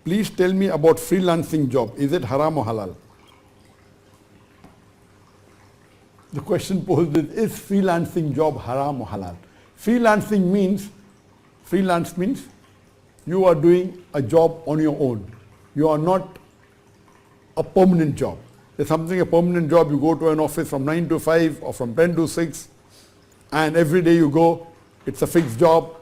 please tell me about freelancing job. Is it haram or halal? The question posed is freelancing job haram or halal? Freelance means you are doing a job on your own. You are not a permanent job. There's something a permanent job, you go to an office from 9 to 5 or from 10 to 6 and every day you go, it's a fixed job,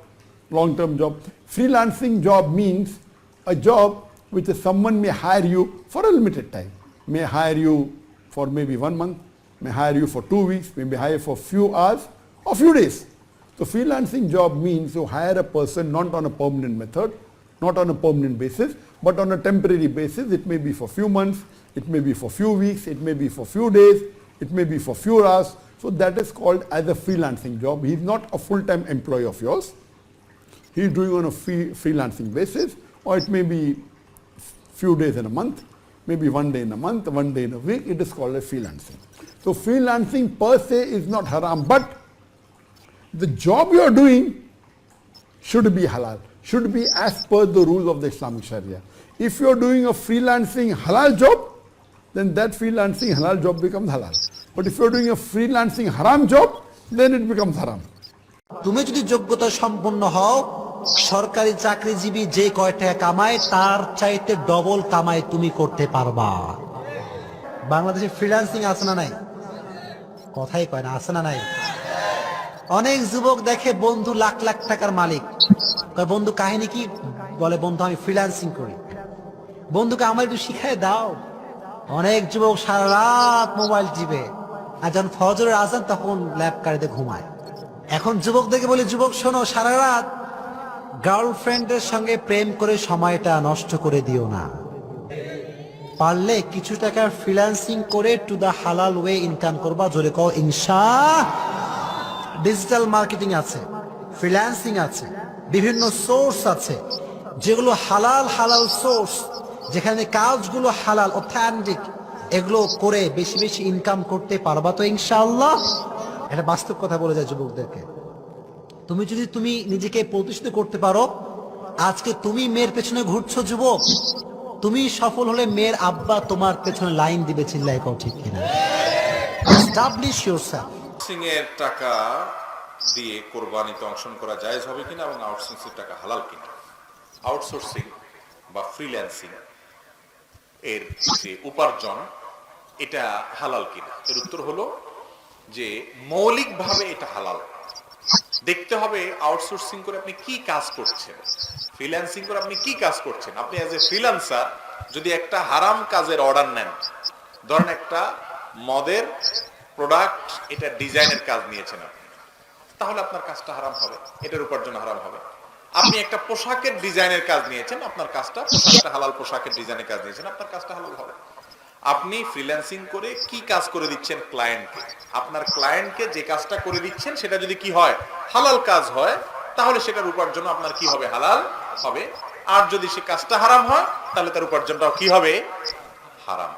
long-term job. Freelancing job means a job which someone may hire you for a limited time. May hire you for maybe 1 month, may hire you for 2 weeks, maybe hire for few hours or few days. So freelancing job means you hire a person not on a permanent method, not on a permanent basis, but on a temporary basis. It may be for few months, it may be for few weeks, it may be for few days, it may be for few hours. So that is called as a freelancing job. He is not a full-time employee of yours. He is doing on a freelancing basis, or it may be few days in a month, maybe 1 day in a month, 1 day in a week. It is called as freelancing. So freelancing per se is not haram, but the job you are doing should be halal, should be as per the rules of the Islamic Sharia. If you are doing a freelancing halal job, then that freelancing halal job becomes halal. But if you are doing a freelancing haram job, then it becomes haram. তুমি যদি যোগ্যতা সম্পন্ন হও, সরকারি চাকরিজীবী যে কয় টাকা কামায় তার চাইতে ডবল কামাই তুমি করতে পারবা। বাংলাদেশে ফ্রিল্যান্সিং আছে না নাই? কথাই কয় না, আছে না নাই? অনেক যুবক দেখে বন্ধু লাখ লাখ টাকার মালিক, কয় বন্ধু কাহিনী কি? বলে বন্ধু আমি ফ্রিল্যান্সিং করি। বন্ধুকে আমার একটু শিখাই দাও। অনেক যুবক সারা রাত মোবাইল টিপে, আর যখন ফজরের আজান তখন ল্যাব কারিতে ঘুমায়। এখন যুবকদেরকে বলি, যুবক শোনো, সারা রাত গার্লফ্রেন্ডের সঙ্গে প্রেম করে সময়টা নষ্ট করে দিও না। পারলে কিছু টাকা ফ্রিল্যান্সিং করে টু দা হালাল ওয়ে ইনকাম করবা। জোরে কও ইনশাআল্লাহ। ডিজিটাল মার্কেটিং আছে, ফ্রিল্যান্সিং আছে, বিভিন্ন সোর্স আছে যেগুলো হালাল সোর্স, যেখানে কাজগুলো হালাল অথেন্টিক, এগুলো করে বেশি বেশি ইনকাম করতে পারবা তো ইনশাআল্লাহ। এটা বাস্তব কথা বলে যায় যুবকদেরকে। তুমি নিজেকে প্রতিষ্ঠিত করতে পারো। আজকে তুমি মেয়ের পেছনে ঘুরছো যুবক, তুমি সফল হলে মেয়ের আব্বা তোমার পেছনে লাইন দিবে, চিল্লাই কও ঠিক কিনা? Establish yourself. আউটসোর্সিং এর টাকা দিয়ে কোরবানিতে অংশগ্রহণ করা জায়েজ হবে কিনা এবং আউটসোর্সিং এর টাকা হালাল কিনা, আউটসোর্সিং বা ফ্রিল্যান্সিং এর যে উপার্জন এটা হালাল কিনা, এর উত্তর হলো যে মৌলিকভাবে এটা হালাল। দেখতে হবে আউটসোর্সিং করে আপনি কি কাজ করছেন, ফ্রিল্যান্সিং করে আপনি কি কাজ করছেন। আপনি অ্যাজ এ ফ্রিল্যান্সার যদি একটা হারাম কাজের অর্ডার নেন, ধরেন একটা মদের প্রোডাক্ট, এটা ডিজাইনের কাজ নিয়েছেন আপনি, তাহলে আপনার কাজটা হারাম হবে, এটার উপার্জন হারাম হবে। আপনি একটা পোশাকের ডিজাইনের কাজ নিয়েছেন, আপনার কাজটা পোশাকটা হালাল, পোশাকের ডিজাইনের কাজ নিয়েছেন, আপনার কাজটা হালাল হবে। আপনি ফ্রিল্যান্সিং করে কি কাজ করে দিচ্ছেন ক্লায়েন্টকে, আপনার ক্লায়েন্টকে যে কাজটা করে দিচ্ছেন সেটা যদি কি হয়, হালাল কাজ হয়, তাহলে সেটার উপার্জন আপনার কি হবে, হালাল হবে। আর যদি সে কাজটা হারাম হয় তাহলে তার উপার্জনটাও কি হবে, হারাম।